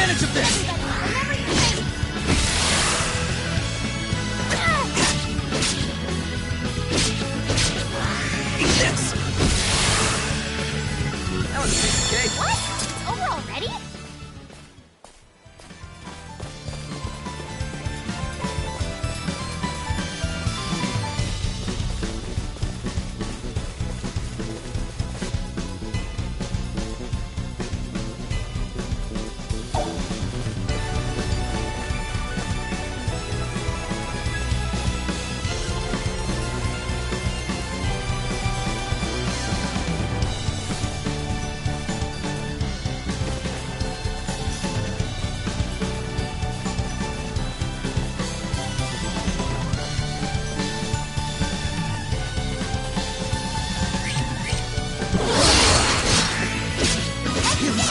advantage of this! Whenever you're ready. Eat this! That was a piece of cake. What? It's over already?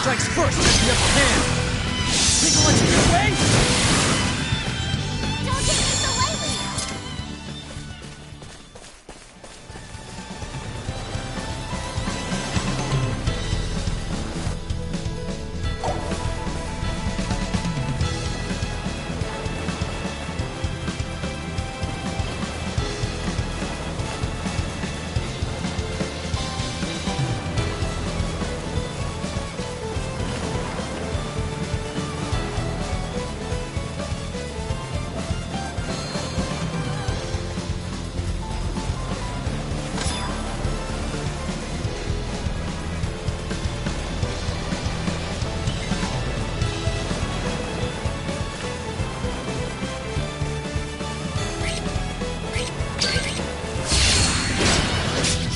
Strikes first as the upper hand. Think I'll let you get away? Don't take me so lightly.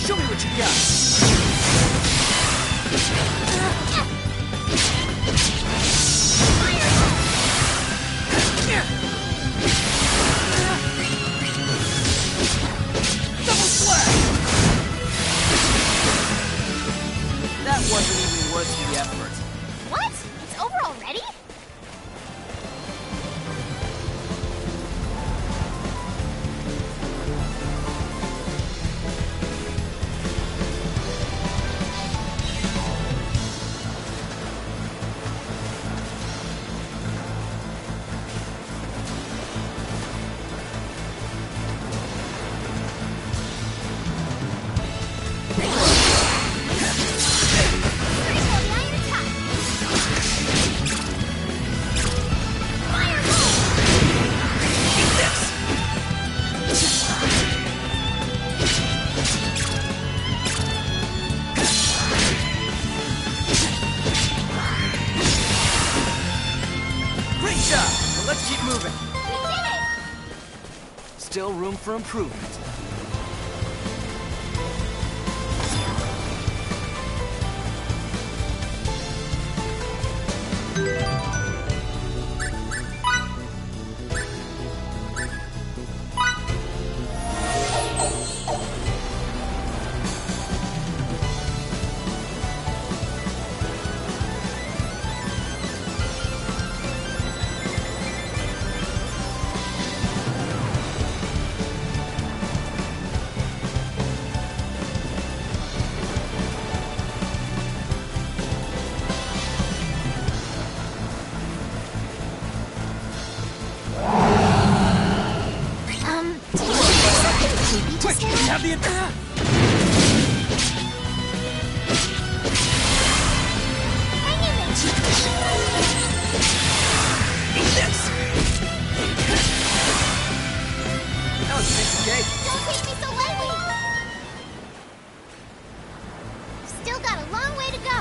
Show me what you got. Double slash! That wasn't even worth the effort. What? It's over already? Great job! But let's keep moving. We did it! Still room for improvement. Quick, we have the Hang in there, Chico. Eat this! That was a piece of cake. Don't take me so lightly. Still got a long way to go.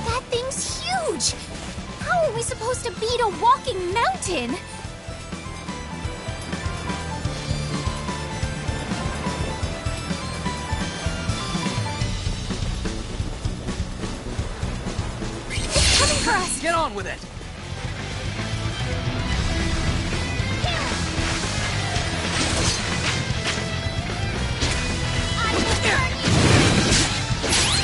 That thing's huge. How are we supposed to beat a walking mountain? It's coming for us. Get on with it! I will burn you.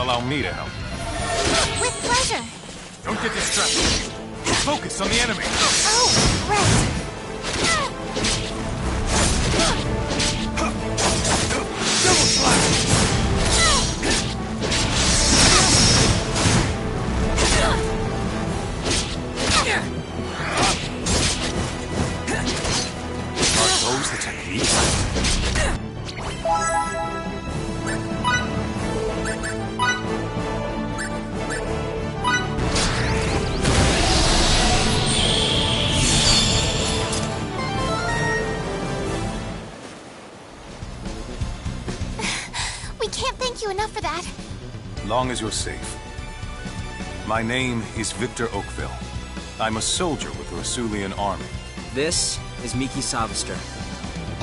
allow me to help. With pleasure. Don't get distracted. Focus on the enemy. Oh, right. Double slash! Are those the techniques? We can't thank you enough for that. Long as you're safe. My name is Victor Oakville. I'm a soldier with the Rasulian army. This is Miki Savister.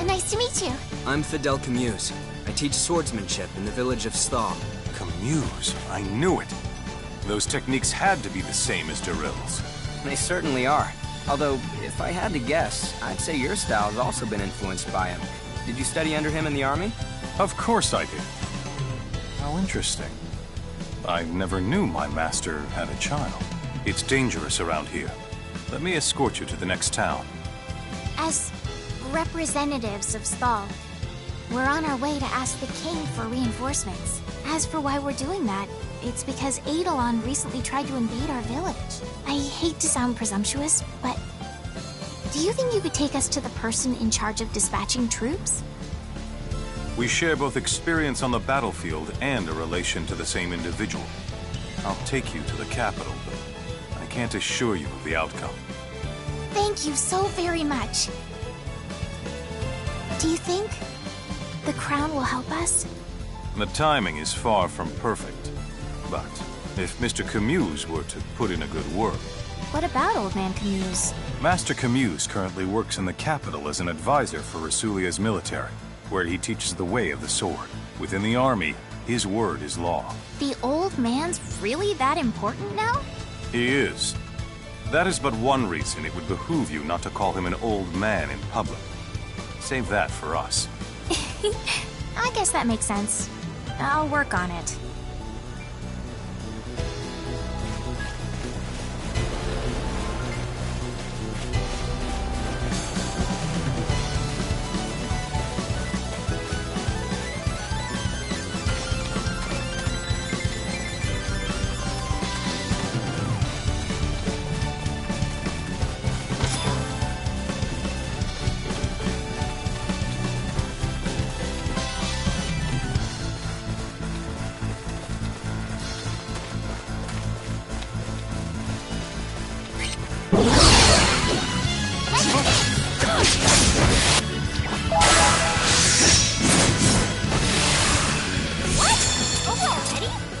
Nice to meet you. I'm Fidel Camuse. I teach swordsmanship in the village of Sthal. Camuse, I knew it. Those techniques had to be the same as Daryl's. They certainly are. Although, if I had to guess, I'd say your style has also been influenced by him. Did you study under him in the army? Of course I did. How interesting. I never knew my master had a child. It's dangerous around here. Let me escort you to the next town. As representatives of Sthal, we're on our way to ask the king for reinforcements. As for why we're doing that, it's because Eidolon recently tried to invade our village. I hate to sound presumptuous, but do you think you could take us to the person in charge of dispatching troops? We share both experience on the battlefield and a relation to the same individual. I'll take you to the capital, but I can't assure you of the outcome. Thank you so very much. Do you think the crown will help us? The timing is far from perfect. But if Mr. Camuse were to put in a good word... What about Old Man Camuse? Master Camuse currently works in the capital as an advisor for Rasulia's military, where he teaches the way of the sword. Within the army, his word is law. The old man's really that important now? He is. That is but one reason it would behoove you not to call him an old man in public. Save that for us. I guess that makes sense. I'll work on it.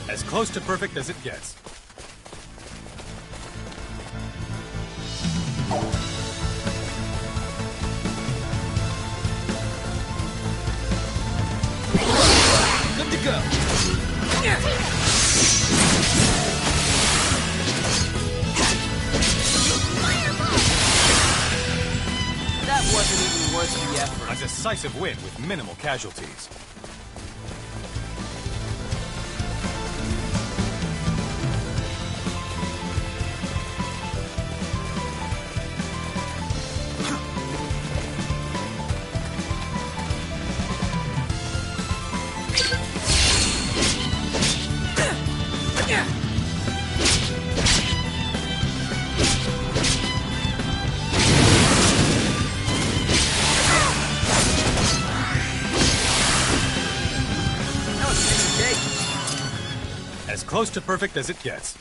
As close to perfect as it gets. Good to go. That wasn't even worth the effort. A decisive win with minimal casualties. As close to perfect as it gets.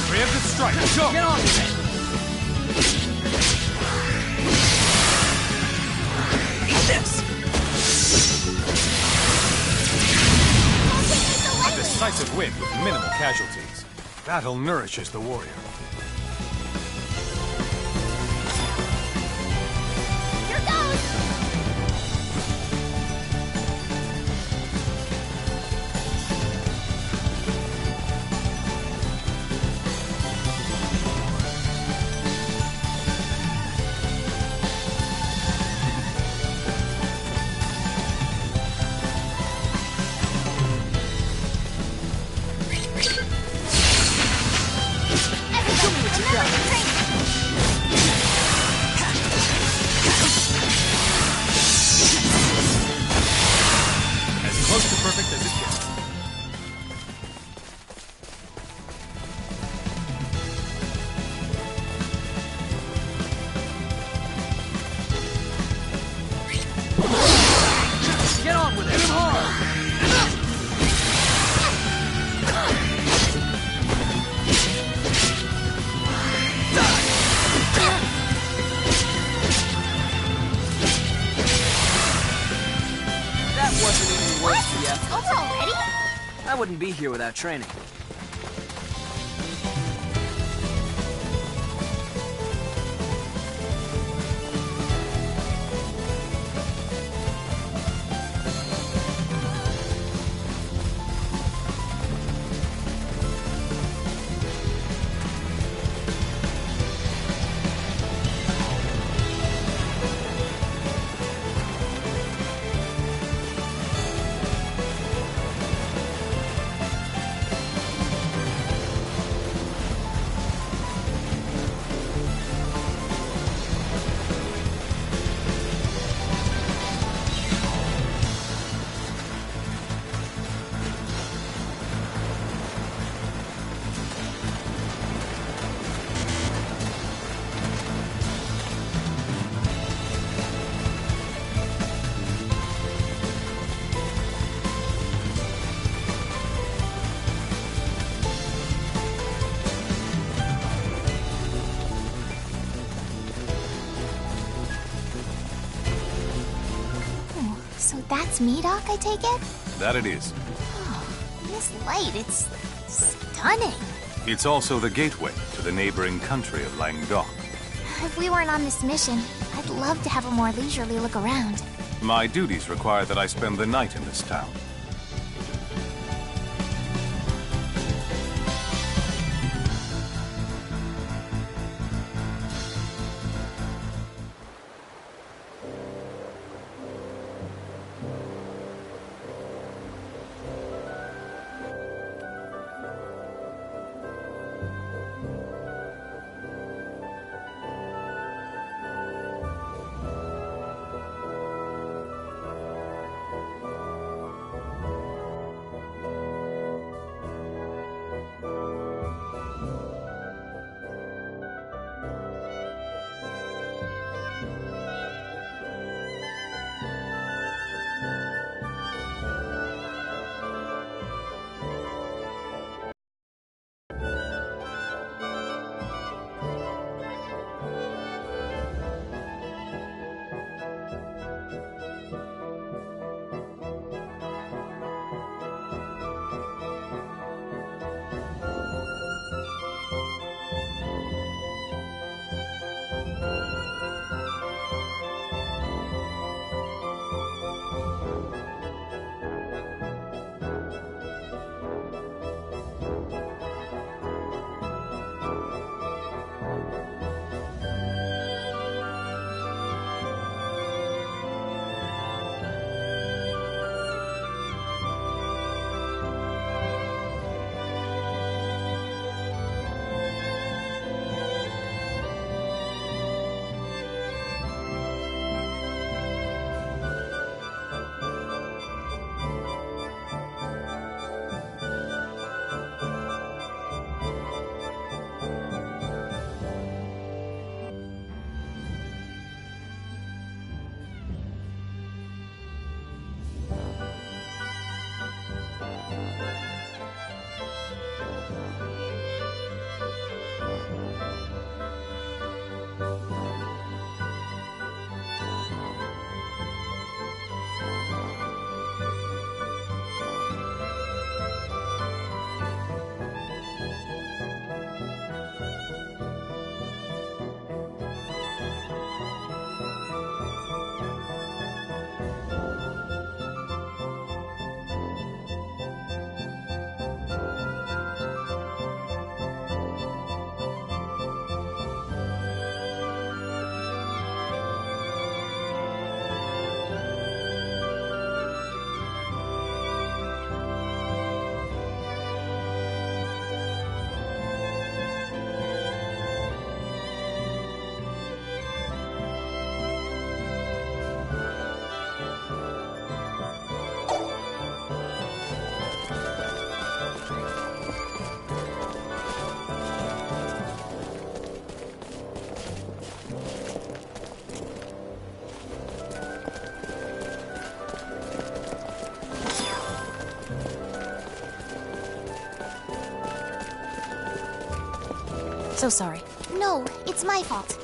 Preemptive strike, go! Get on with it! Eat this! A decisive win with minimal casualties. Battle nourishes the warrior. Here goes! close to perfect as it gets. Get on with it! Hit him hard! That wasn't even worth the effort. Over already? I wouldn't be here without training. So that's me, Doc, I take it? That it is. This light, it's stunning. It's also the gateway to the neighboring country of Languedoc. If we weren't on this mission, I'd love to have a more leisurely look around. My duties require that I spend the night in this town. So sorry. No, it's my fault.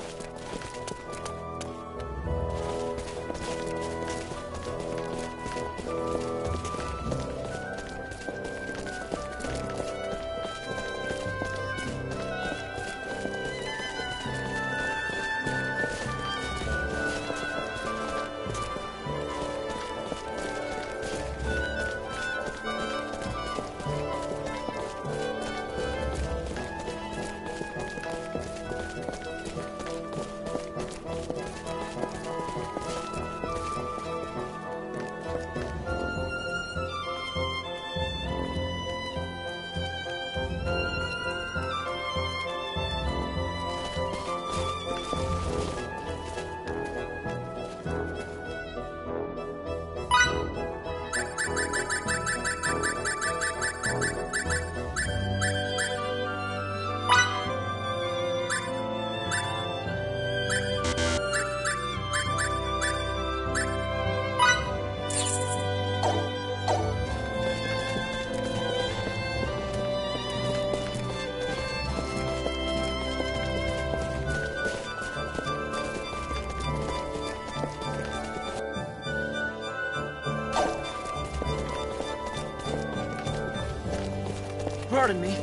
Pardon me.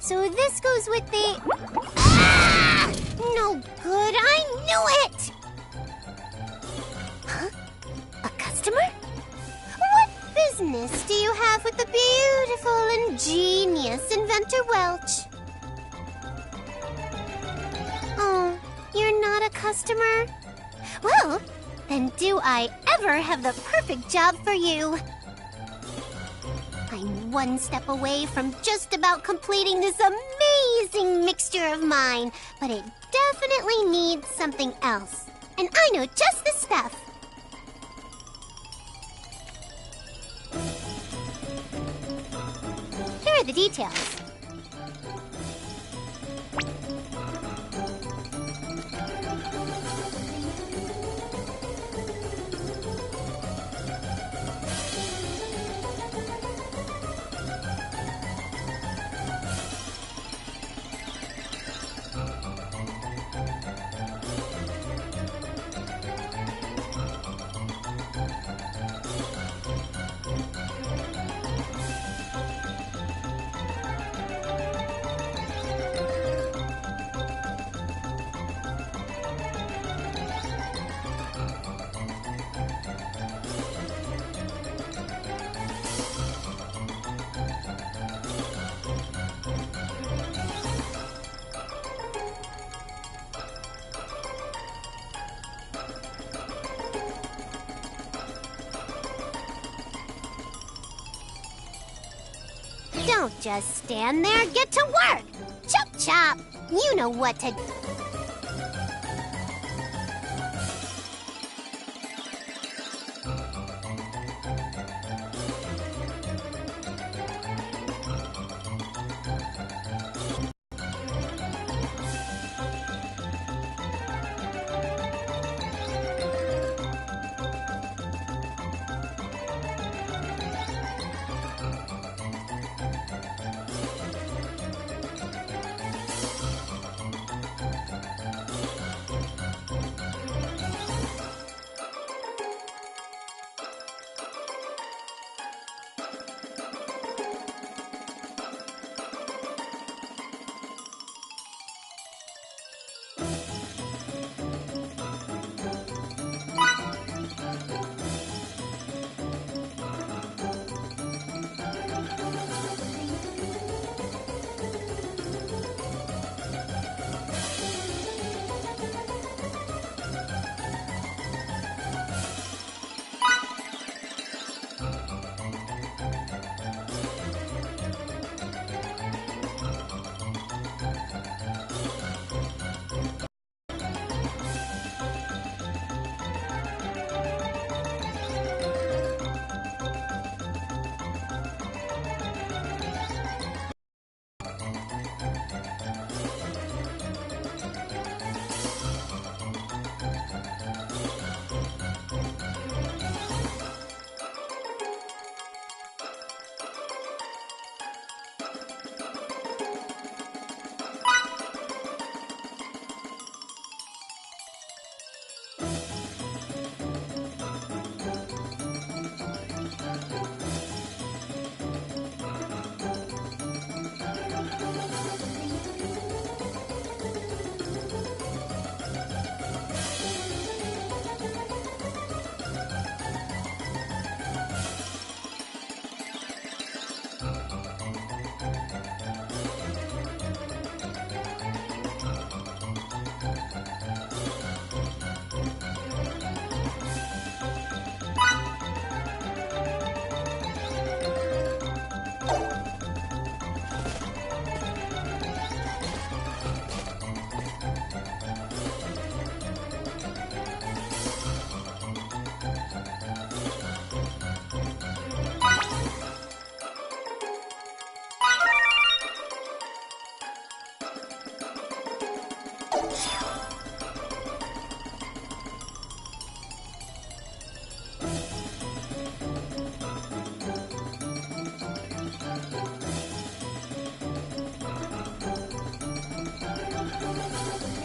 So this goes with the... Ah! No good, I knew it! Huh? A customer? What business do you have with the beautiful and genius Inventor Welch? Oh, you're not a customer? Well, then do I ever have the perfect job for you. I'm one step away from just about completing this amazing mixture of mine, but it definitely needs something else. And I know just the stuff. Here are the details. Don't just stand there, get to work! Chop chop! You know what to...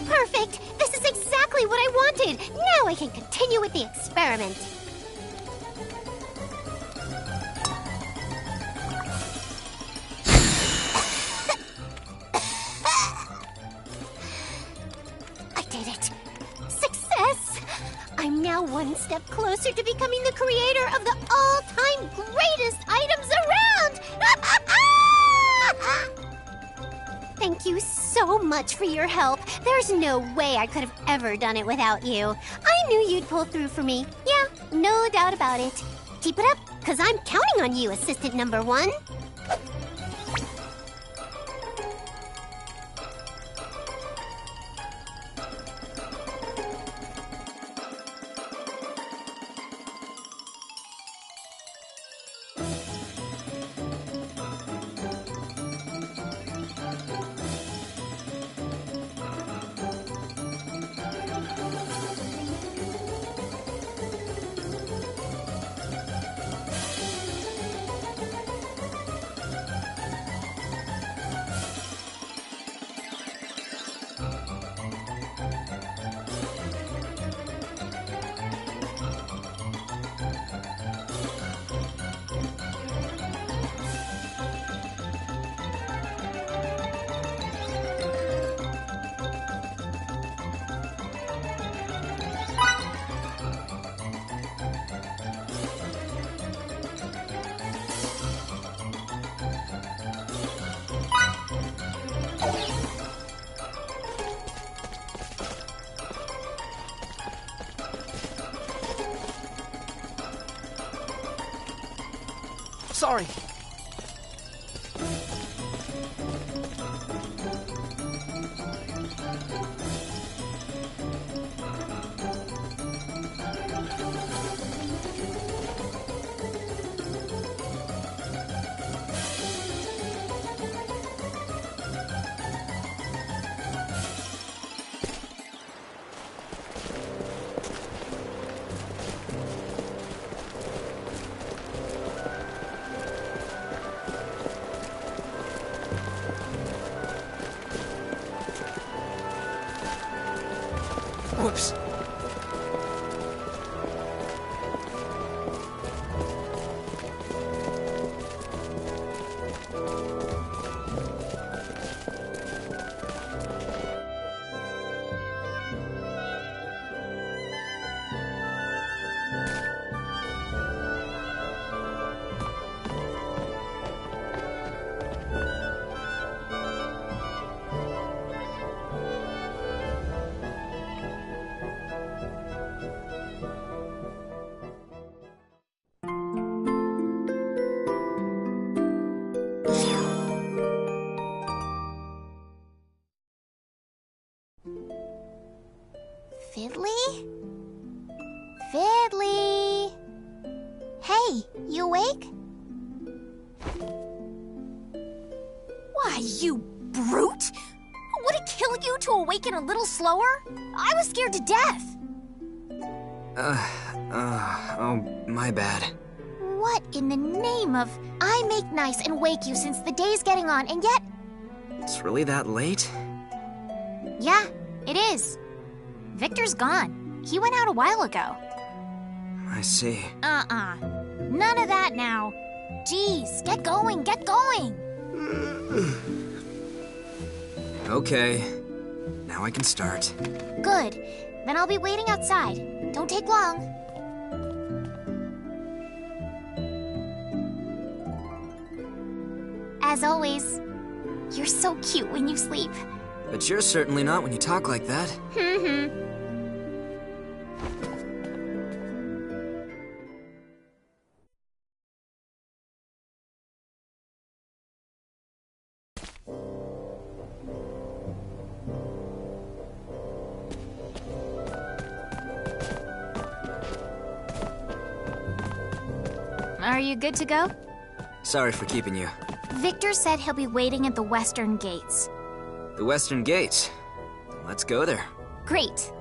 Perfect! This is exactly what I wanted! Now I can continue with the experiment. I did it! Success! I'm now one step closer to becoming the creator of the all-time greatest items around! Thank you so much for your help. There's no way I could have ever done it without you. I knew you'd pull through for me. Yeah, no doubt about it. Keep it up, because I'm counting on you, assistant number one. Sorry. Whoops. Fiddly? Fiddly! Hey, you awake? Why, you brute! Would it kill you to awaken a little slower? I was scared to death. Oh, my bad. What in the name of... I make nice and wake you since the day's getting on, and yet... It's really that late? Yeah, it is. Victor's gone. He went out a while ago. I see. None of that now. Jeez, get going, get going! Okay. Now I can start. Good. Then I'll be waiting outside. Don't take long. As always, you're so cute when you sleep. But you're certainly not when you talk like that. Are you good to go? Sorry for keeping you. Victor said he'll be waiting at the western gates. The Western Gates. Let's go there. Great.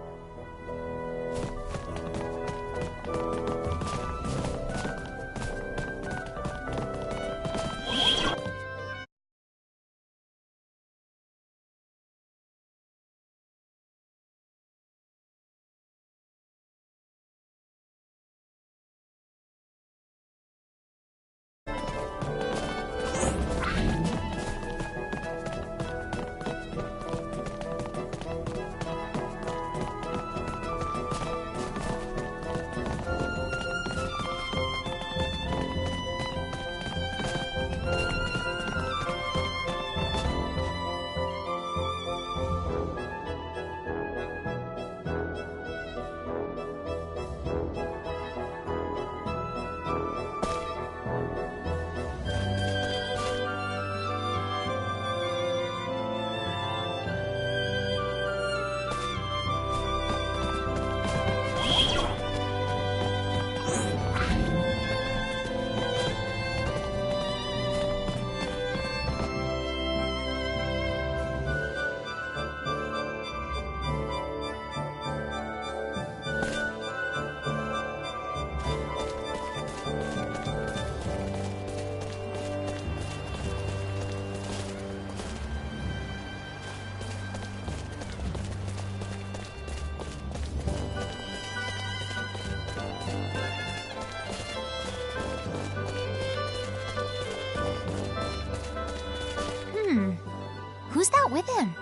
Who's that with him?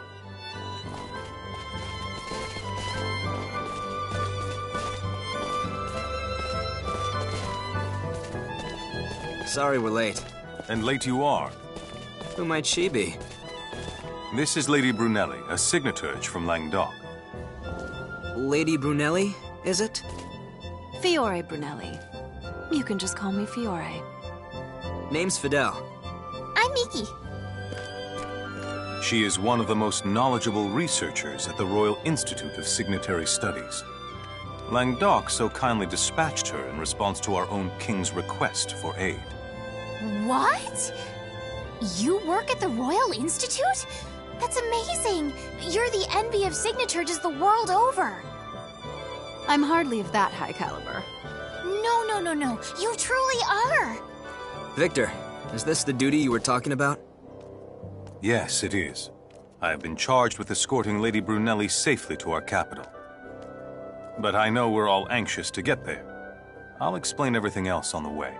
Sorry we're late. And late you are. Who might she be? This is Lady Brunelli, a signaturge from Languedoc. Lady Brunelli, is it? Fiore Brunelli. You can just call me Fiore. Name's Fidel. I'm Miki. She is one of the most knowledgeable researchers at the Royal Institute of Signatory Studies. Languedoc so kindly dispatched her in response to our own king's request for aid. What? You work at the Royal Institute? That's amazing! You're the envy of signatures the world over! I'm hardly of that high caliber. No. You truly are! Victor, is this the duty you were talking about? Yes, it is. I have been charged with escorting Lady Brunelli safely to our capital. but I know we're all anxious to get there. I'll explain everything else on the way.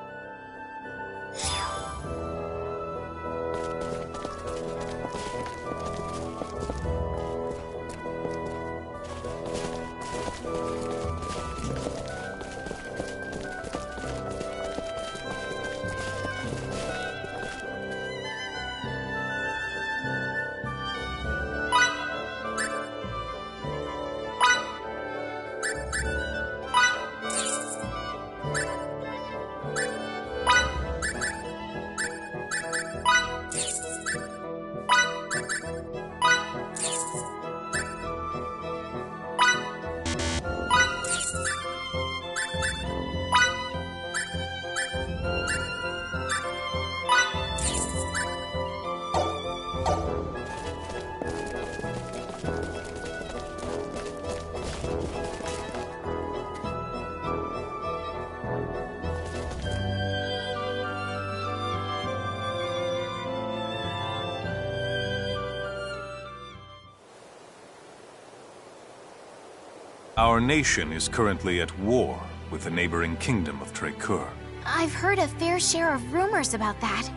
Our nation is currently at war with the neighboring kingdom of Trekur. I've heard a fair share of rumors about that.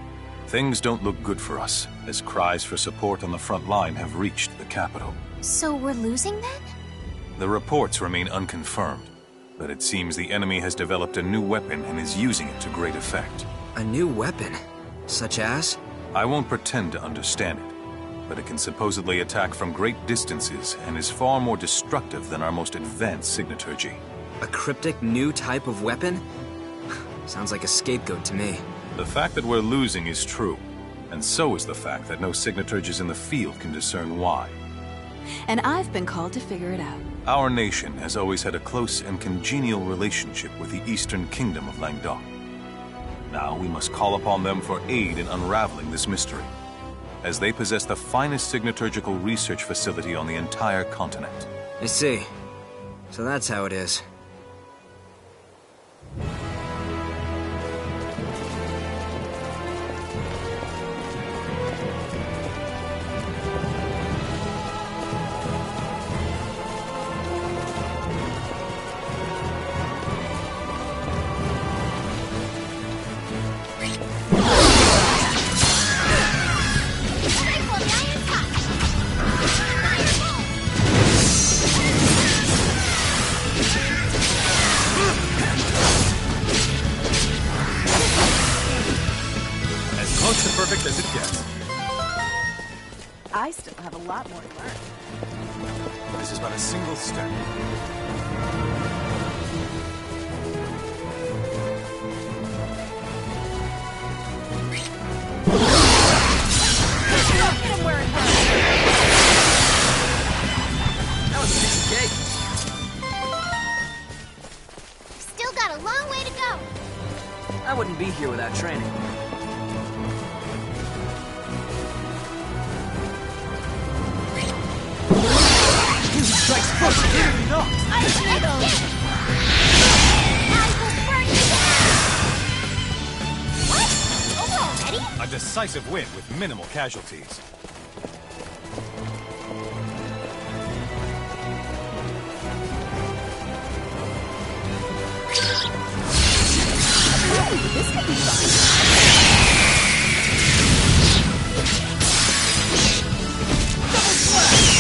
Things don't look good for us, as cries for support on the front line have reached the capital. So we're losing then? The reports remain unconfirmed, but it seems the enemy has developed a new weapon and is using it to great effect. A new weapon? Such as? I won't pretend to understand it, but it can supposedly attack from great distances and is far more destructive than our most advanced signaturgy. A cryptic new type of weapon? Sounds like a scapegoat to me. The fact that we're losing is true, and so is the fact that no signaturges in the field can discern why. And I've been called to figure it out. Our nation has always had a close and congenial relationship with the Eastern Kingdom of Languedoc. Now we must call upon them for aid in unraveling this mystery, as they possess the finest signaturgical research facility on the entire continent. I see. So that's how it is. Close to perfect as it gets. I still have a lot more to learn. This is but a single step. Hit him where it hurts. That was a piece of cake. Still got a long way to go. I wouldn't be here without training. Strikes first, clearly not. Ice needles. I will burn you down. What? Over already? A decisive win with minimal casualties. This could be fun. Double splash.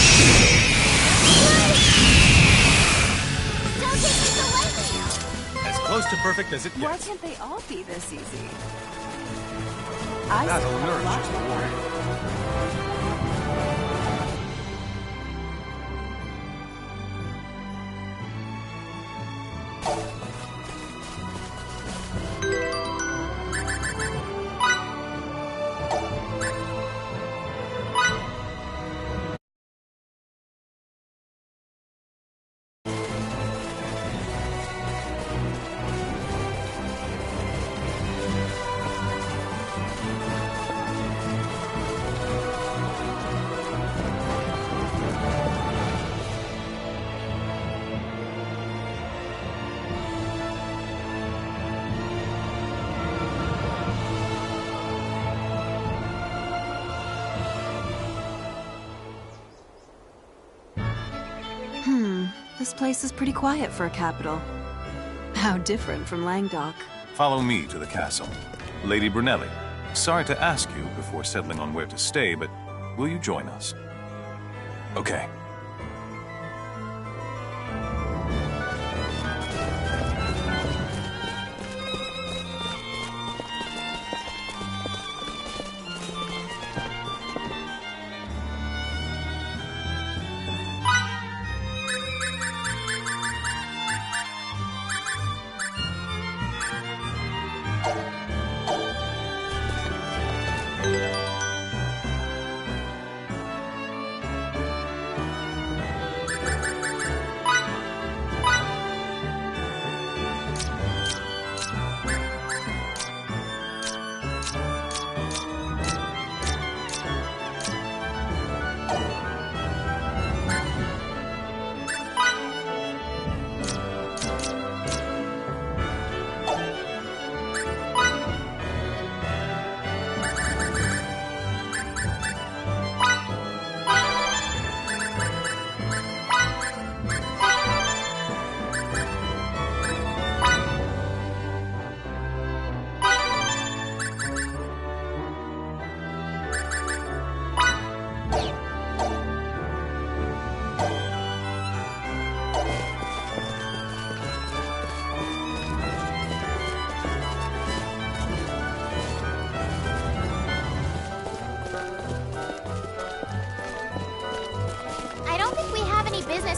Don't take me so lightly. As close to perfect as it Why gets. can't they all be this easy? I Battle still have a lot nourishes to the learn. warrior. This place is pretty quiet for a capital. How different from Langdok. Follow me to the castle. Lady Brunelli, sorry to ask you before settling on where to stay, but will you join us? Okay.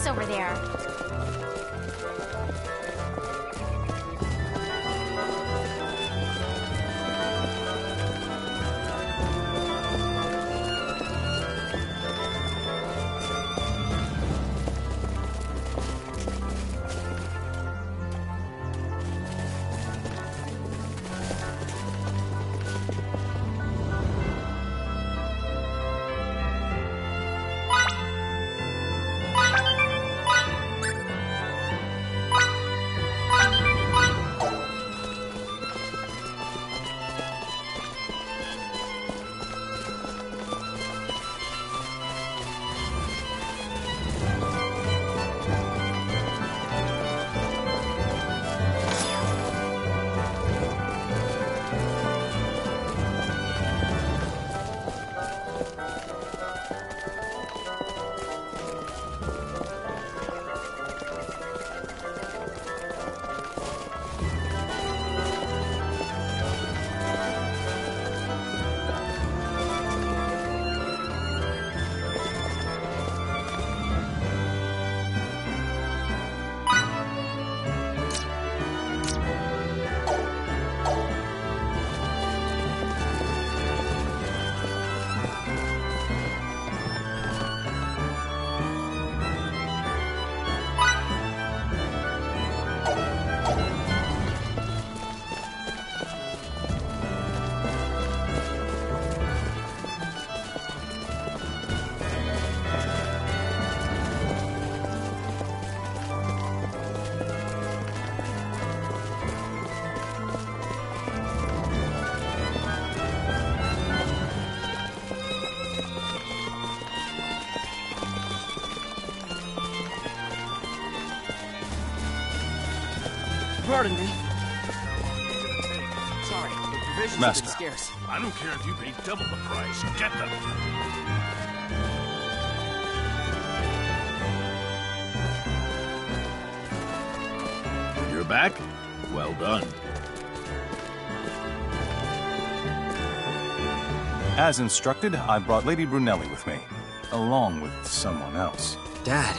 Over there. Pardon me. Sorry, the provisions Master. have been scarce. I don't care if you pay double the price. Get them. You're back? Well done. As instructed, I brought Lady Brunelli with me, along with someone else. Dad,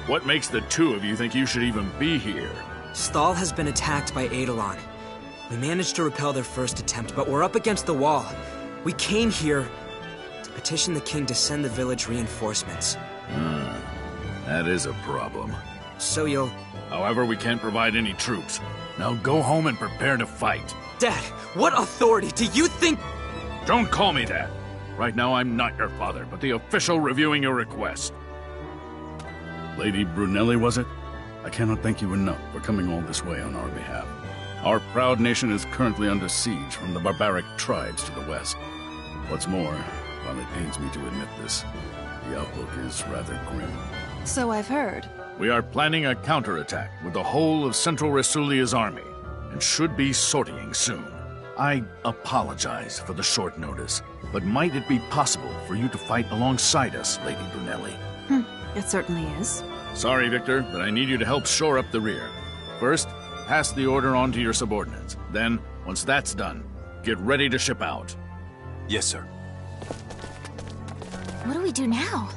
What makes the two of you think you should even be here? Stal has been attacked by Eidolon. We managed to repel their first attempt, but we're up against the wall. We came here to petition the king to send the village reinforcements. That is a problem. So you'll... However, we can't provide any troops. Now go home and prepare to fight. Dad, what authority do you think... Don't call me that. Right now, I'm not your father, but the official reviewing your request. Lady Brunelli, was it? I cannot thank you enough for coming all this way on our behalf. Our proud nation is currently under siege from the barbaric tribes to the west. What's more, while it pains me to admit this, the outlook is rather grim. So I've heard. We are planning a counterattack with the whole of Central Rasulia's army, and should be sortying soon. I apologize for the short notice, but might it be possible for you to fight alongside us, Lady Brunelli? It certainly is. Sorry, Victor, but I need you to help shore up the rear. First, pass the order on to your subordinates. Then, once that's done, get ready to ship out. Yes, sir. What do we do now?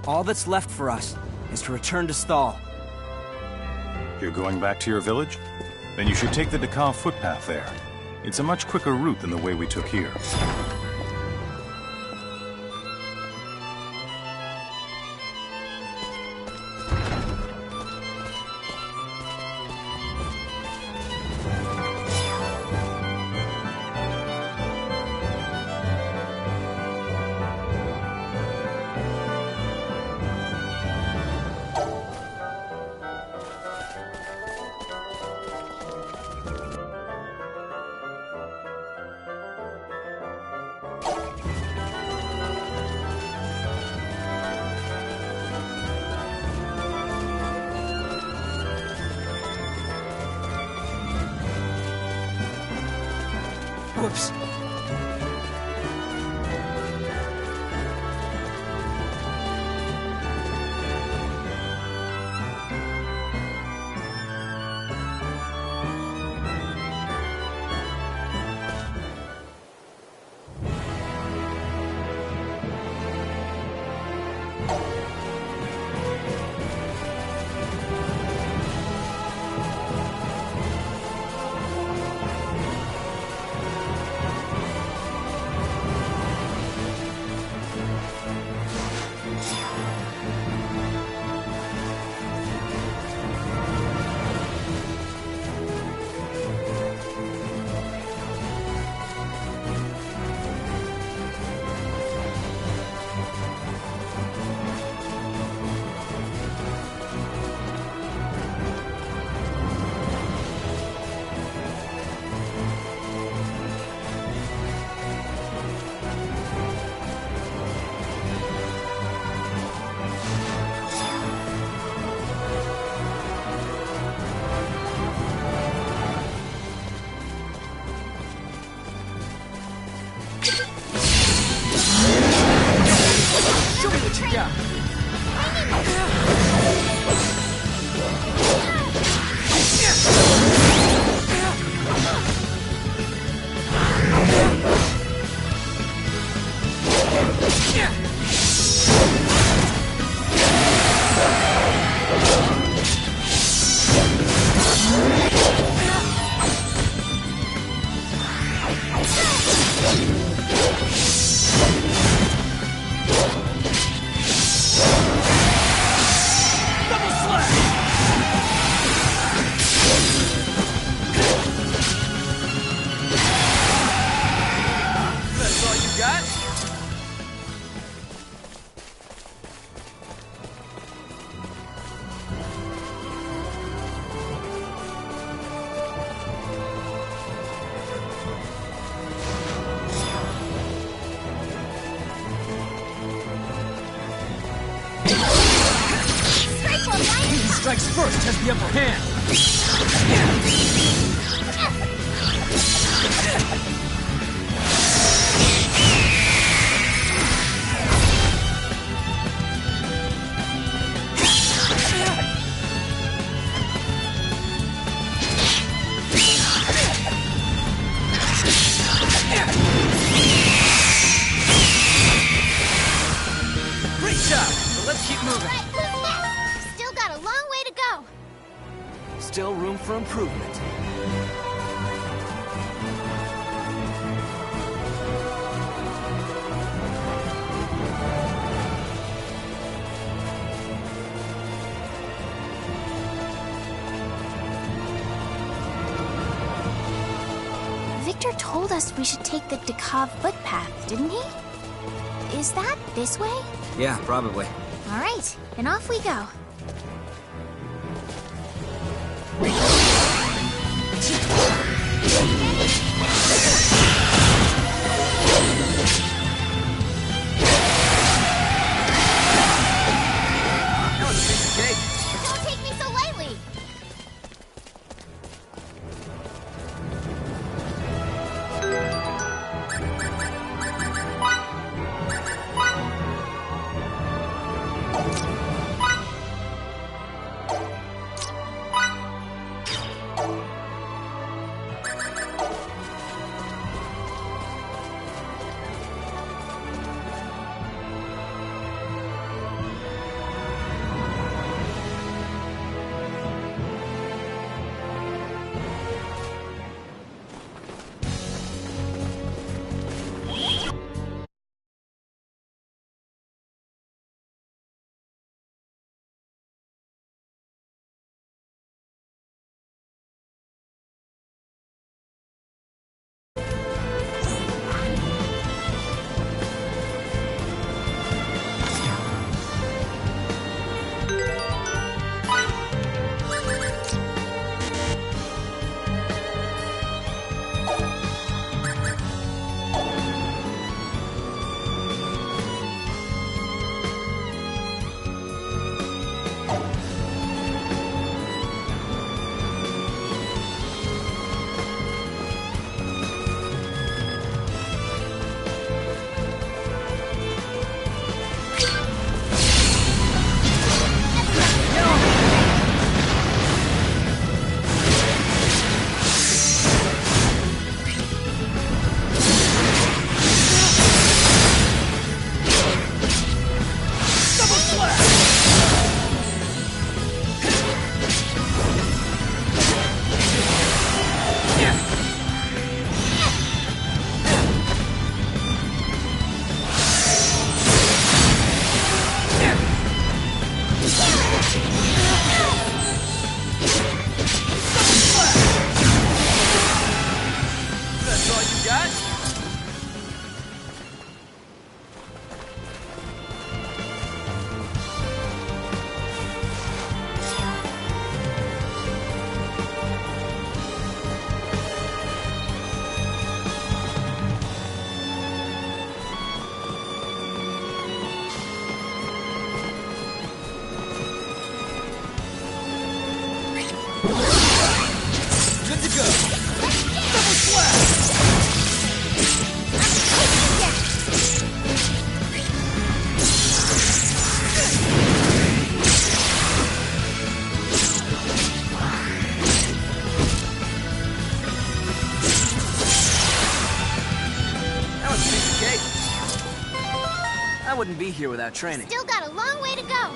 All that's left for us is to return to Sthal. You're going back to your village? Then you should take the Dakar footpath there. It's a much quicker route than the way we took here. Whoops. Strikes first has the upper hand. Great job! But let's keep moving. Still got a long way to go. Still room for improvement. Victor told us we should take the Dakar footpath, didn't he? Is that this way? Yeah, probably. All right, then off we go. That was a big go! Double slash! That was a piece of cake. I wouldn't be here without training. Still got a long way to go.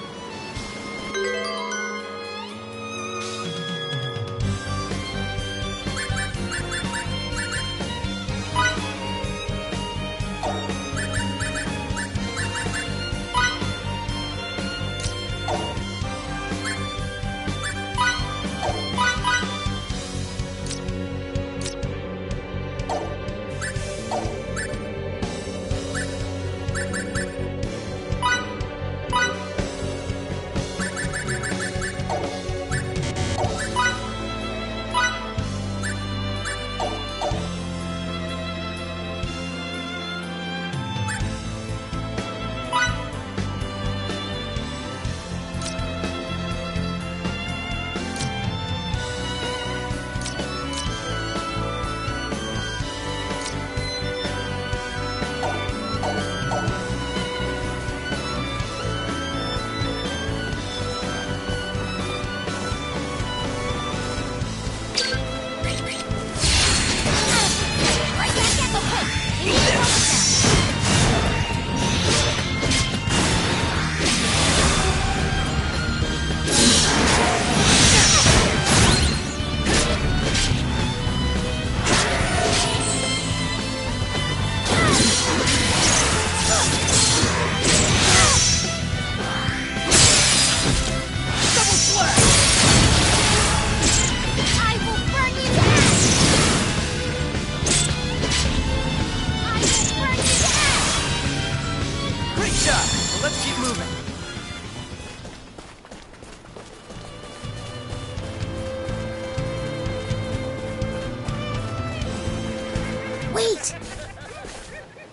Wait!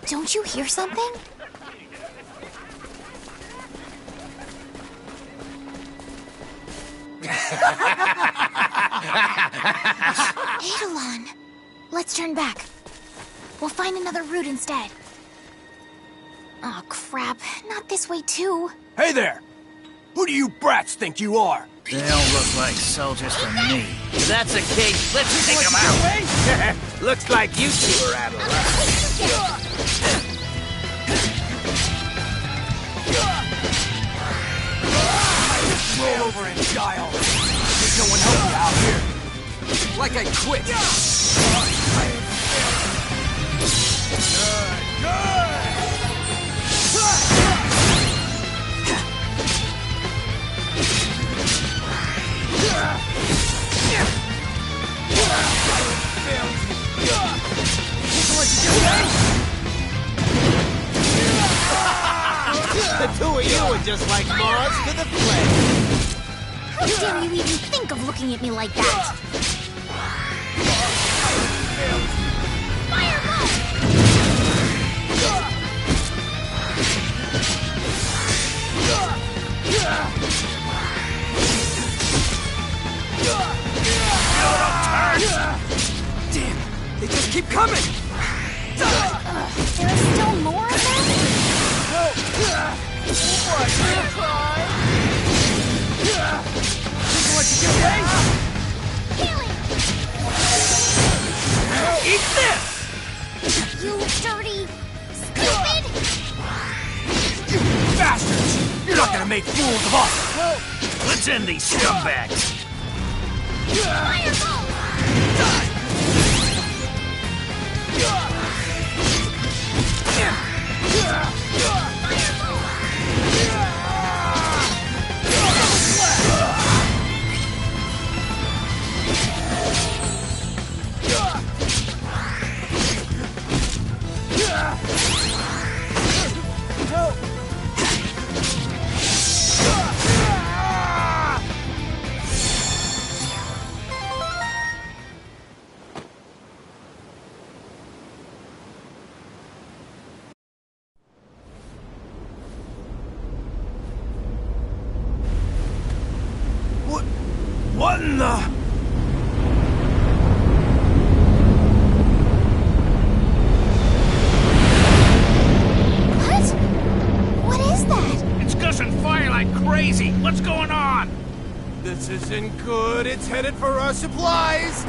Don't you hear something? Eidolon! Let's turn back. We'll find another route instead. Oh, crap. Not this way, too. Hey there! Who do you brats think you are? They don't look like soldiers to me. If that's the case, let's take them out. Looks like you two are out of luck. Roll over and die already. There's no one help you out here. Like I quit. The two of you are just like moths to the flame. How dare you even think of looking at me like that? Fireball! Damn, they just keep coming. There's still more of them? What you doing? Healing! Eat this! You dirty, stupid! You bastards! You're not gonna make fools of us! Let's end these scumbags. Fireball! What in the... like crazy. What's going on? This isn't good. It's headed for our supplies.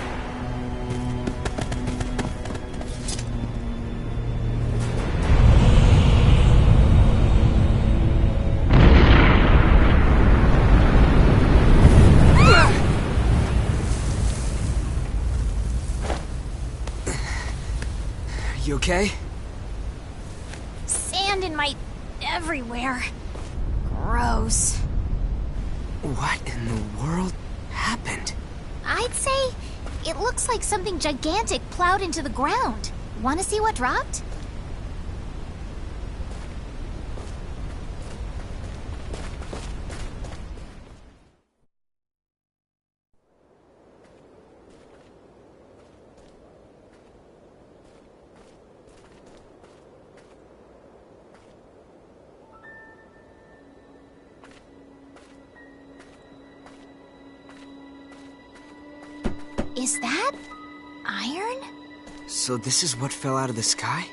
You okay? Sand in my... everywhere. Gross. What in the world happened? I'd say it looks like something gigantic plowed into the ground. Want to see what dropped? Is that iron? So this is what fell out of the sky?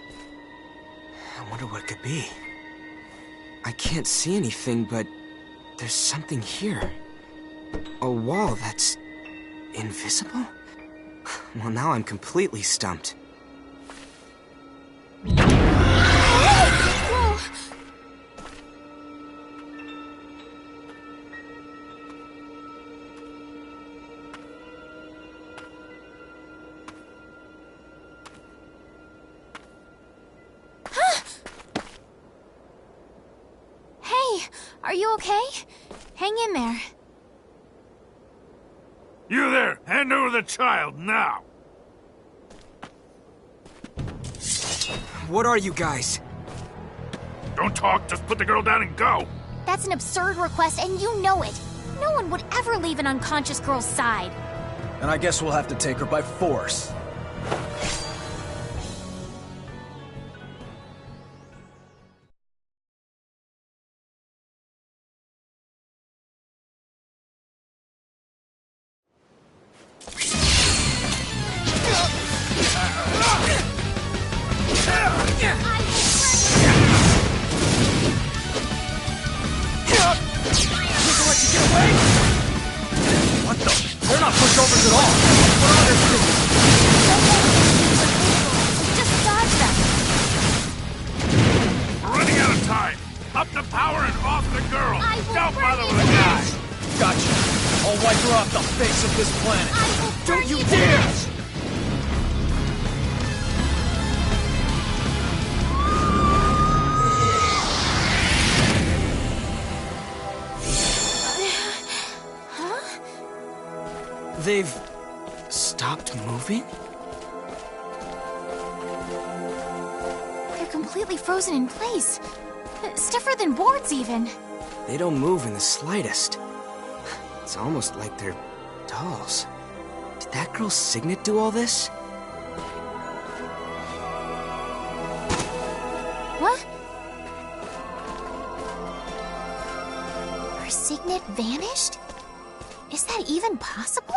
I wonder what it could be. I can't see anything, but there's something here. A wall that's invisible? Well, now I'm completely stumped. Are you okay? Hang in there. You there! Hand over the child, now! What are you guys? Don't talk, just put the girl down and go! That's an absurd request, and you know it. No one would ever leave an unconscious girl's side. And I guess we'll have to take her by force. What the? They're not pushovers at all. What are their skills? Just dodge them. We're running out of time! Up the power and off the girl! Don't bother with the guy! Gotcha. I'll wipe her off the face of this planet. Don't you dare! They've stopped moving? They're completely frozen in place. Stiffer than boards, even. They don't move in the slightest. It's almost like they're dolls. Did that girl Signet do all this? What? Her Signet vanished? Is that even possible?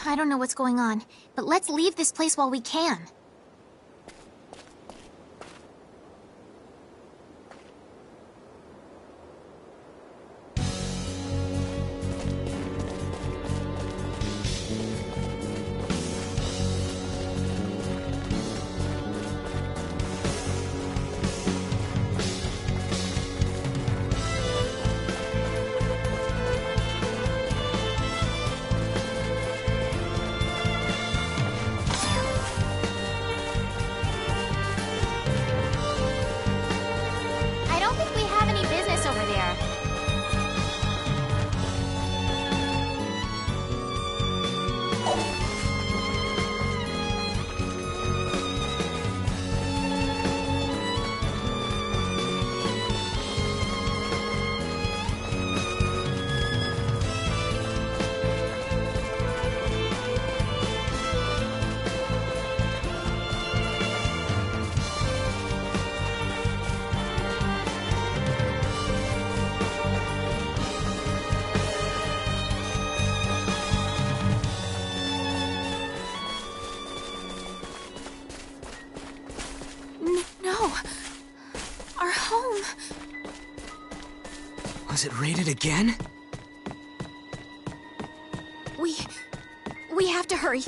I don't know what's going on, but let's leave this place while we can. Was it raided again? We have to hurry.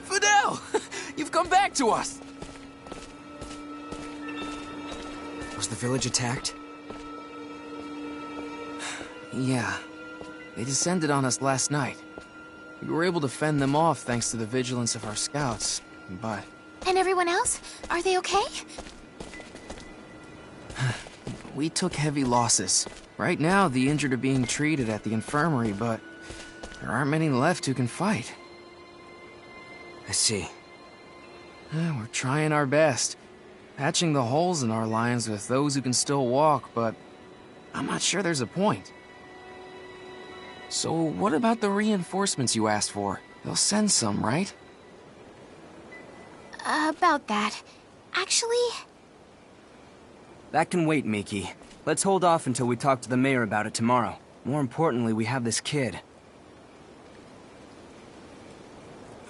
Fidel! You've come back to us! Was the village attacked? Yeah. They descended on us last night. We were able to fend them off thanks to the vigilance of our scouts, but... And everyone else? Are they okay? We took heavy losses. Right now, the injured are being treated at the infirmary, but there aren't many left who can fight. I see. We're trying our best, patching the holes in our lines with those who can still walk, but I'm not sure there's a point. So what about the reinforcements you asked for? They'll send some, right? About that. Actually... That can wait, Miki. Let's hold off until we talk to the mayor about it tomorrow. More importantly, we have this kid.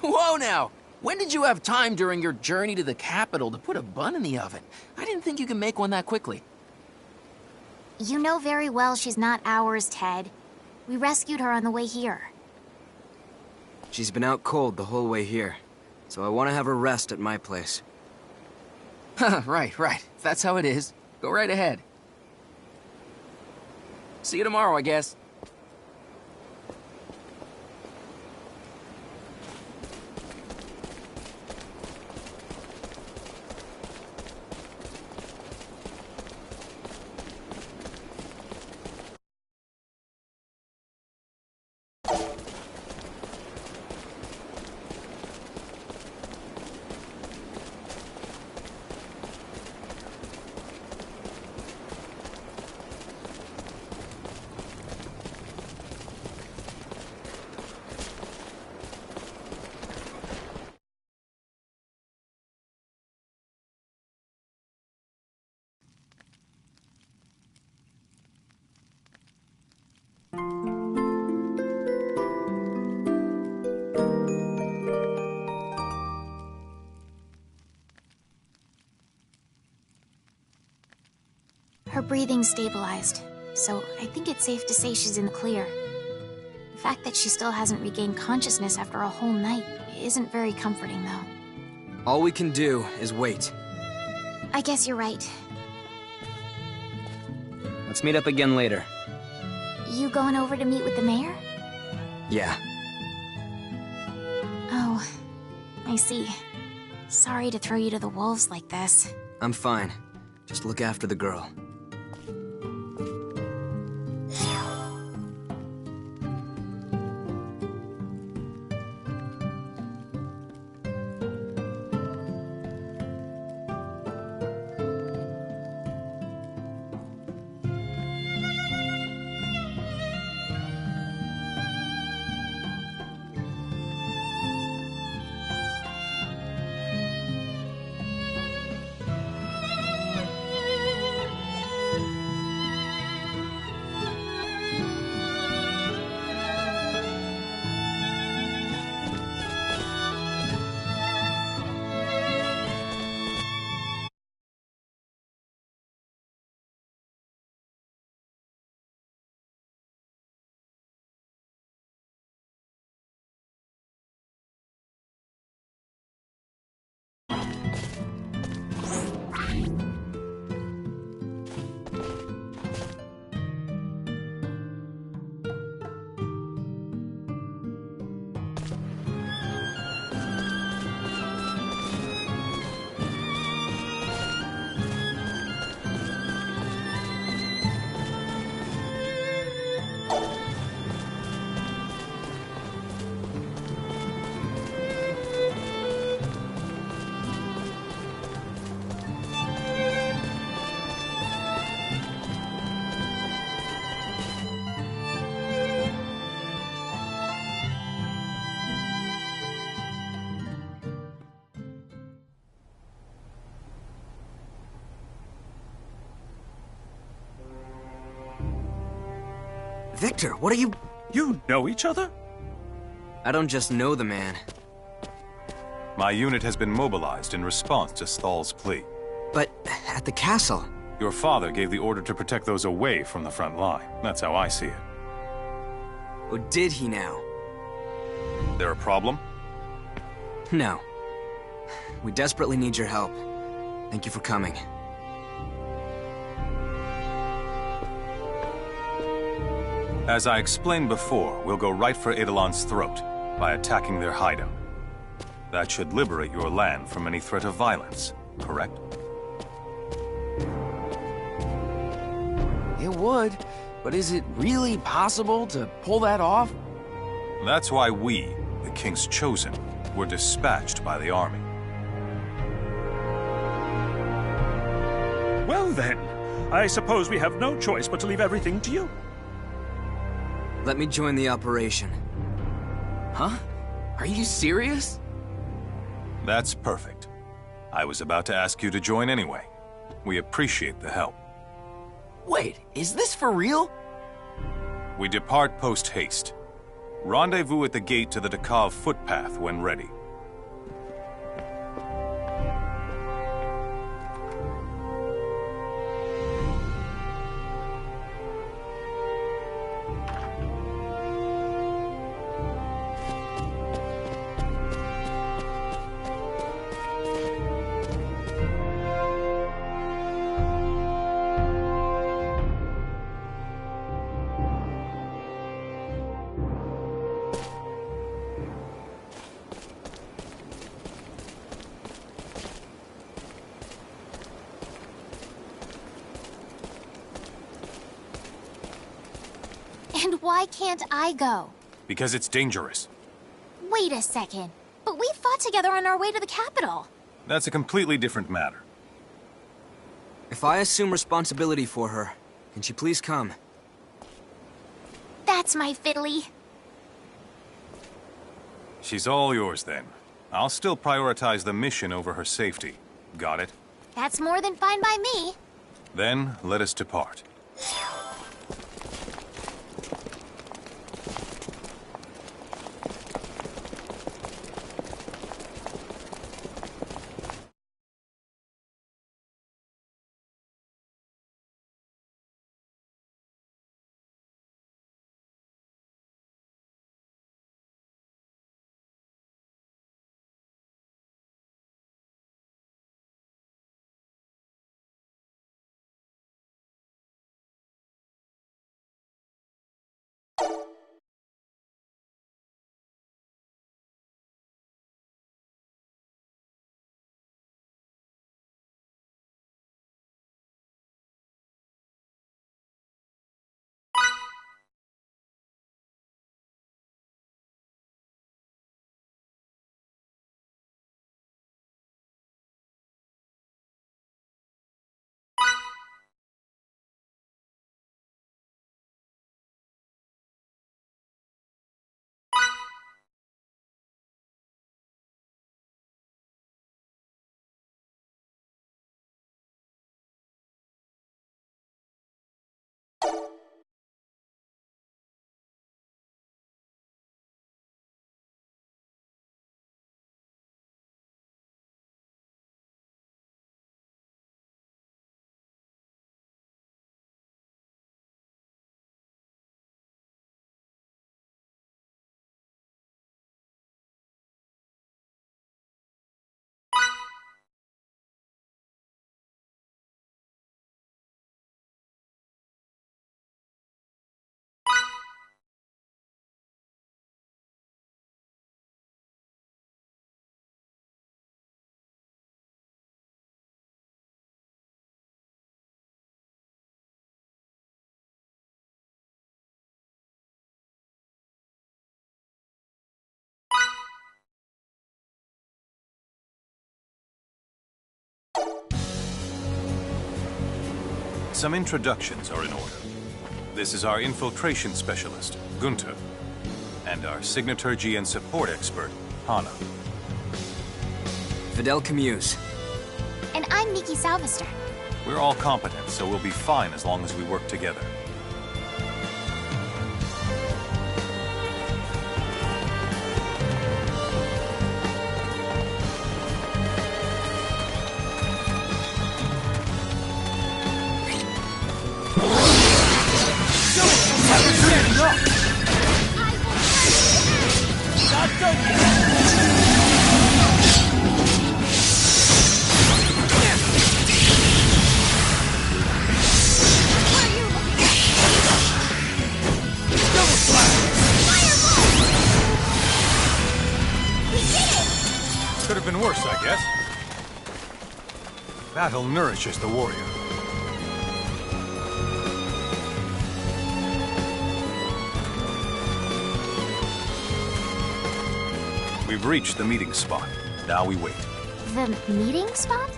Whoa now! When did you have time during your journey to the capital to put a bun in the oven? I didn't think you could make one that quickly. You know very well she's not ours, Ted. We rescued her on the way here. She's been out cold the whole way here, so I want to have her rest at my place. Right. If that's how it is, go right ahead. See you tomorrow, I guess. Her breathing's stabilized, so I think it's safe to say she's in the clear. The fact that she still hasn't regained consciousness after a whole night isn't very comforting, though. All we can do is wait. I guess you're right. Let's meet up again later. You going over to meet with the mayor? Yeah. Oh, I see. Sorry to throw you to the wolves like this. I'm fine. Just look after the girl. Victor, what are you... You know each other? I don't just know the man. My unit has been mobilized in response to Thal's plea. But at the castle... Your father gave the order to protect those away from the front line. That's how I see it. Or did he now? There a problem? No. We desperately need your help. Thank you for coming. As I explained before, we'll go right for Eidolon's throat by attacking their hideout. That should liberate your land from any threat of violence, correct? It would, but is it really possible to pull that off? That's why we, the King's Chosen, were dispatched by the army. Well then, I suppose we have no choice but to leave everything to you. Let me join the operation. Huh? Are you serious? That's perfect. I was about to ask you to join anyway. We appreciate the help. Wait, is this for real? We depart post-haste. Rendezvous at the gate to the Dakov footpath when ready. And why can't I go? Because it's dangerous. Wait a second. But we fought together on our way to the capital. That's a completely different matter. If I assume responsibility for her, can she please come? That's my fiddly. She's all yours then. I'll still prioritize the mission over her safety. Got it? That's more than fine by me. Then, let us depart. Some introductions are in order. This is our infiltration specialist, Gunther, and our signaturgy and support expert, Hana. Fidel Camus. And I'm Miki Salvester. We're all competent, so we'll be fine as long as we work together. Could have been worse, I guess. Battle nourishes the warrior. We've reached the meeting spot. Now we wait. The meeting spot?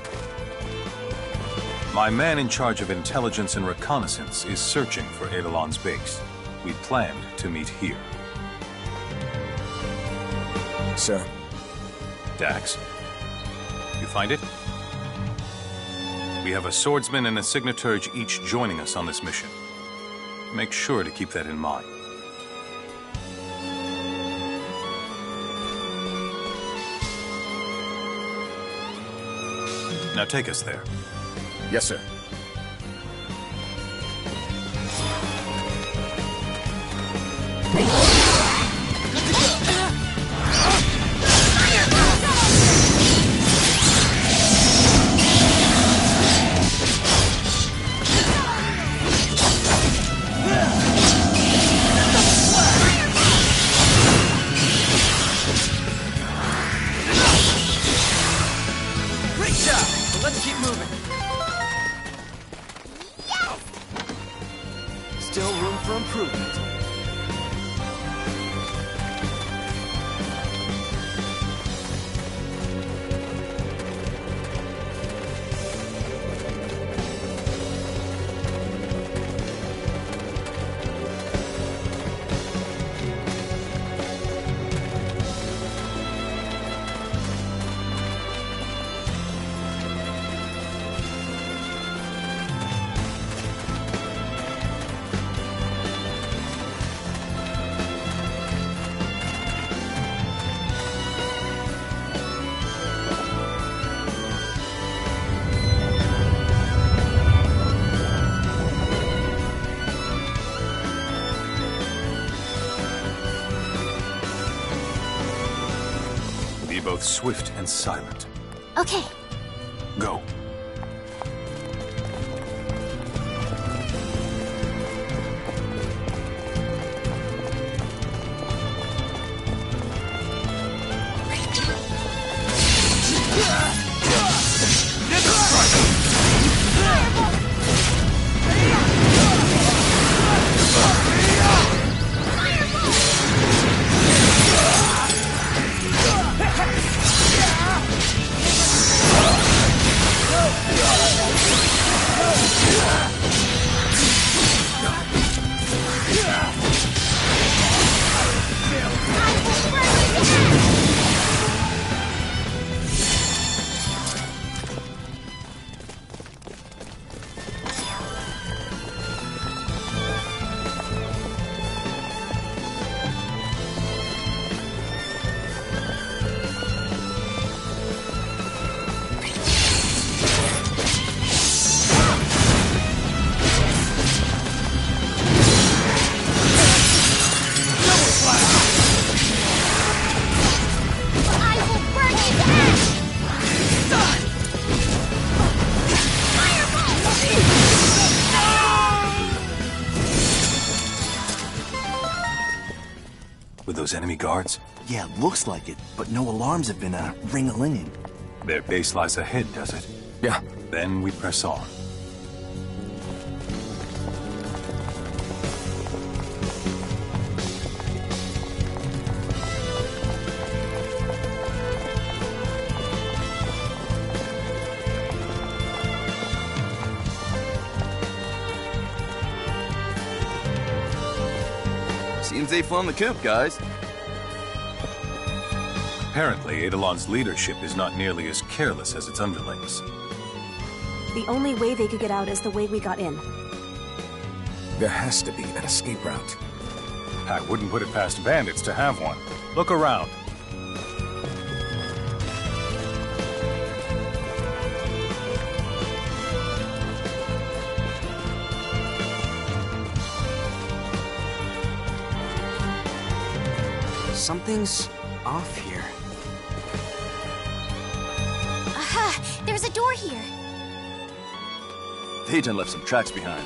My man in charge of intelligence and reconnaissance is searching for Eidolon's base. We planned to meet here. Sir. Dax, you find it? We have a swordsman and a signaturge each joining us on this mission. Make sure to keep that in mind. Now take us there. Yes, sir. Let's keep moving. Yes! Still room for improvement. Both swift and silent. Okay. Go. Those enemy guards? Yeah, looks like it, but no alarms have been ring-a-linging. Their base lies ahead, does it? Yeah. Then we press on. Seems they flown the coop, guys. Apparently, Eidolon's leadership is not nearly as careless as its underlings. The only way they could get out is the way we got in. There has to be an escape route. I wouldn't put it past bandits to have one. Look around. Something's off here. Aha! There's a door here. Ada left some tracks behind.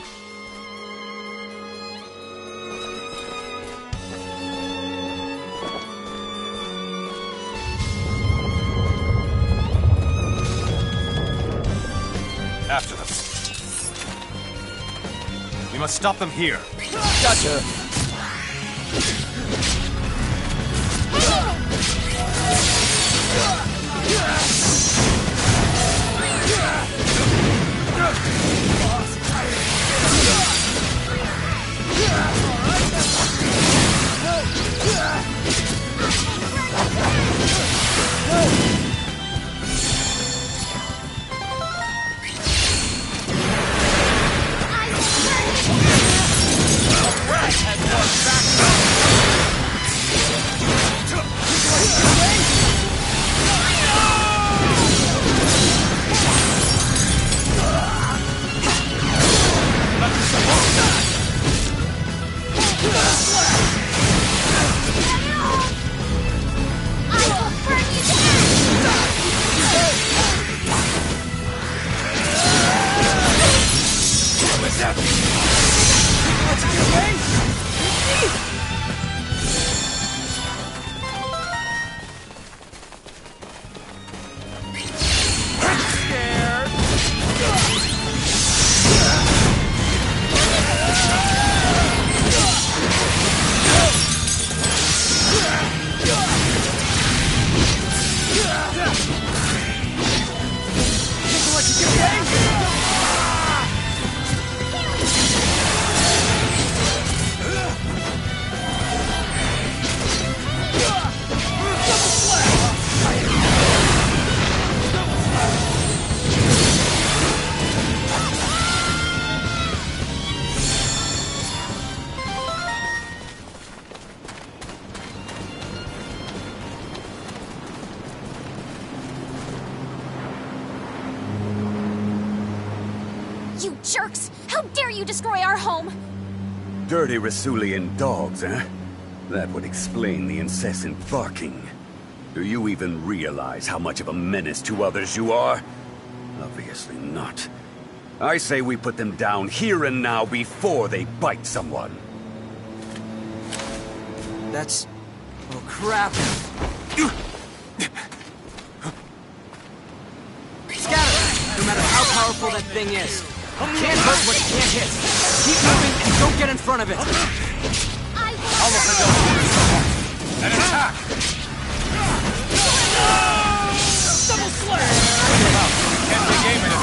After them. We must stop them here. Gotcha! You jerks! How dare you destroy our home! Dirty Rasulian dogs, eh? That would explain the incessant barking. Do you even realize how much of a menace to others you are? Obviously not. I say we put them down here and now before they bite someone. That's... oh, crap. Scatter! No matter how powerful that thing is. Can't hurt what you can't hit. Keep moving and don't get in front of it. Almost a double. An attack! Double slash! Can't take aim at it.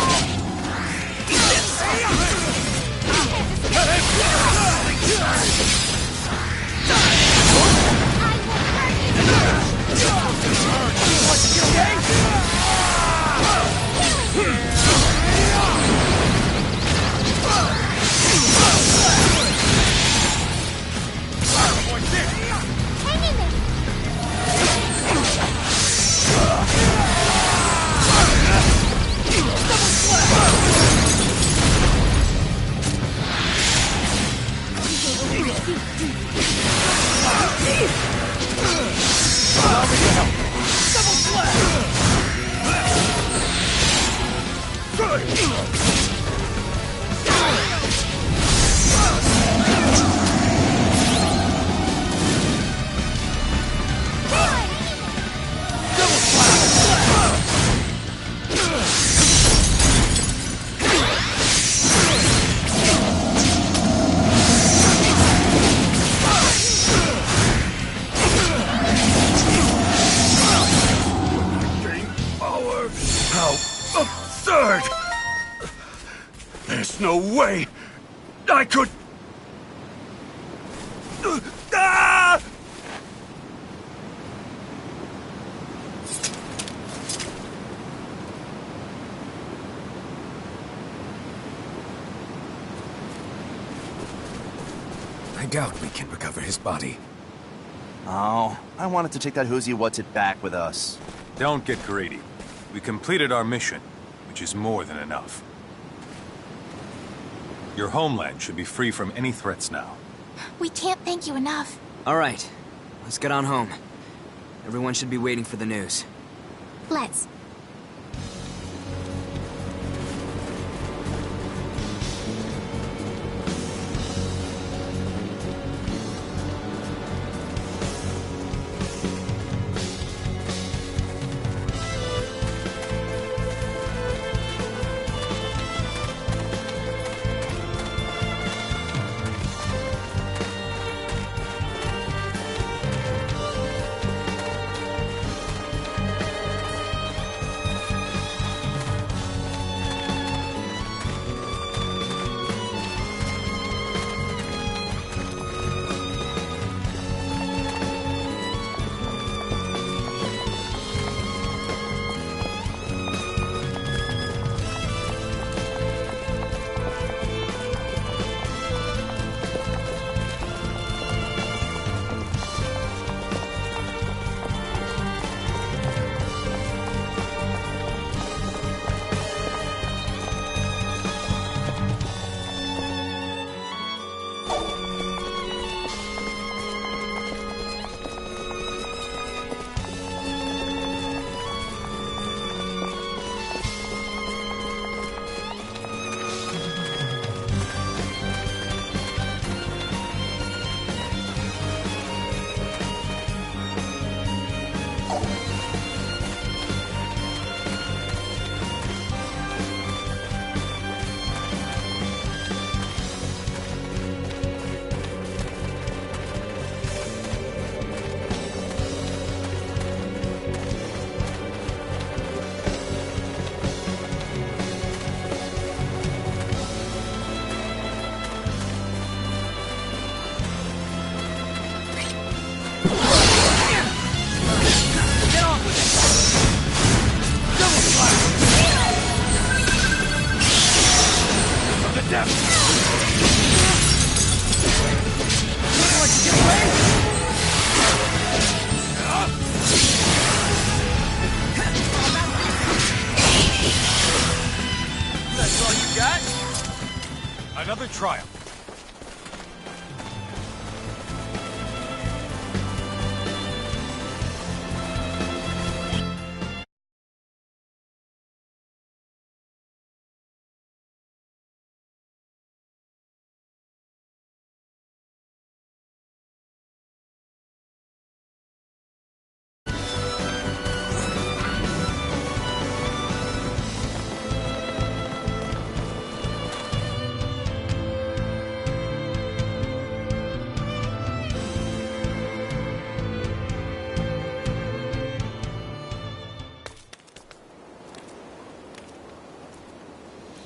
There's no way I could... Ah! I doubt we can recover his body. Oh, I wanted to take that who's-he what's-it back with us. Don't get greedy. We completed our mission, which is more than enough. Your homeland should be free from any threats now. We can't thank you enough. All right, let's get on home. Everyone should be waiting for the news. Let's. Another trial.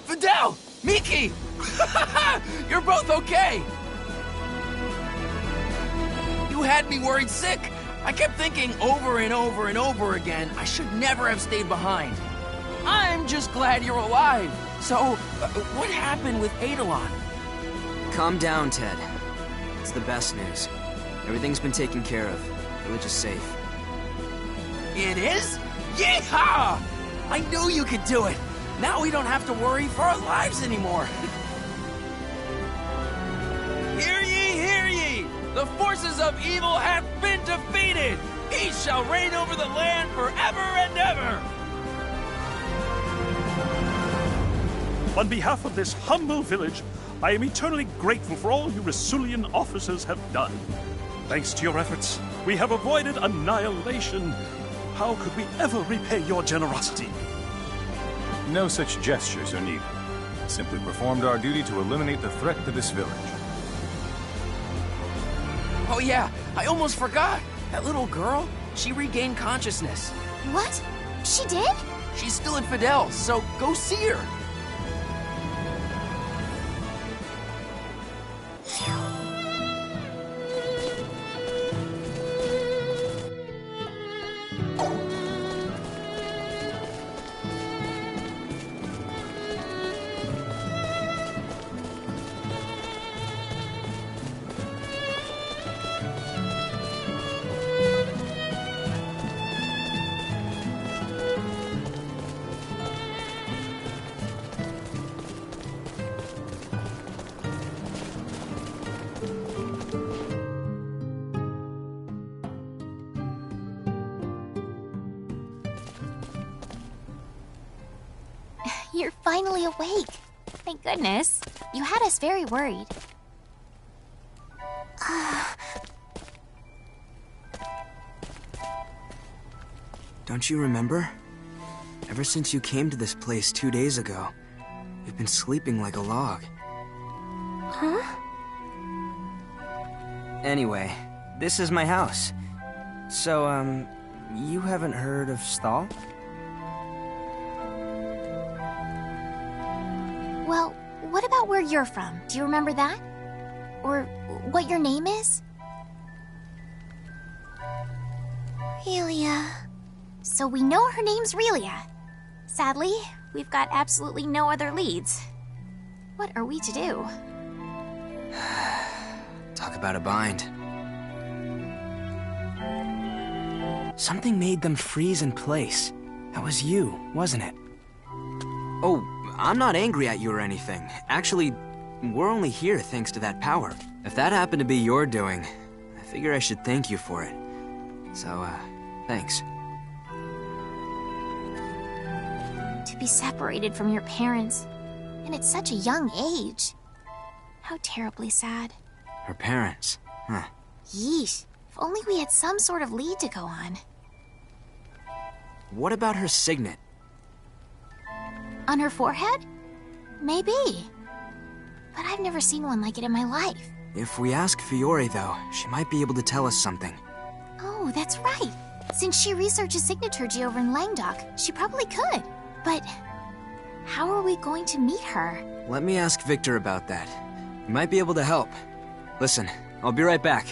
Fidel! Miki! You're both okay! You had me worried sick. I kept thinking over and over and over again, I should never have stayed behind. I'm just glad you're alive. So, what happened with Eidolon? Calm down, Ted. It's the best news. Everything's been taken care of. Village is safe. It is? Yeehaw! I knew you could do it! Now we don't have to worry for our lives anymore. Hear ye, hear ye! The forces of evil have been defeated! Peace shall reign over the land forever and ever! On behalf of this humble village, I am eternally grateful for all you Rasulian officers have done. Thanks to your efforts, we have avoided annihilation. How could we ever repay your generosity? No such gestures are needed. Simply performed our duty to eliminate the threat to this village. Oh yeah, I almost forgot. That little girl, she regained consciousness. What? She did? She's still at Fidel's, so go see her. You're finally awake. Thank goodness. You had us very worried. Don't you remember? Ever since you came to this place 2 days ago, you've been sleeping like a log. Huh? Anyway, this is my house. So, you haven't heard of Stahl? Well, what about where you're from? Do you remember that? Or what your name is? Relia. So we know her name's Relia. Sadly, we've got absolutely no other leads. What are we to do? Talk about a bind. Something made them freeze in place. That was you, wasn't it? Oh, I'm not angry at you or anything. Actually, we're only here thanks to that power. If that happened to be your doing, I figure I should thank you for it. So, thanks. To be separated from your parents, and at such a young age. How terribly sad. Her parents, huh? Yeesh. If only we had some sort of lead to go on. What about her signet? On her forehead? Maybe. But I've never seen one like it in my life. If we ask Fiore, though, she might be able to tell us something. Oh, that's right. Since she researches signaturgy over in Langdok, she probably could. But how are we going to meet her? Let me ask Victor about that. He might be able to help. Listen, I'll be right back.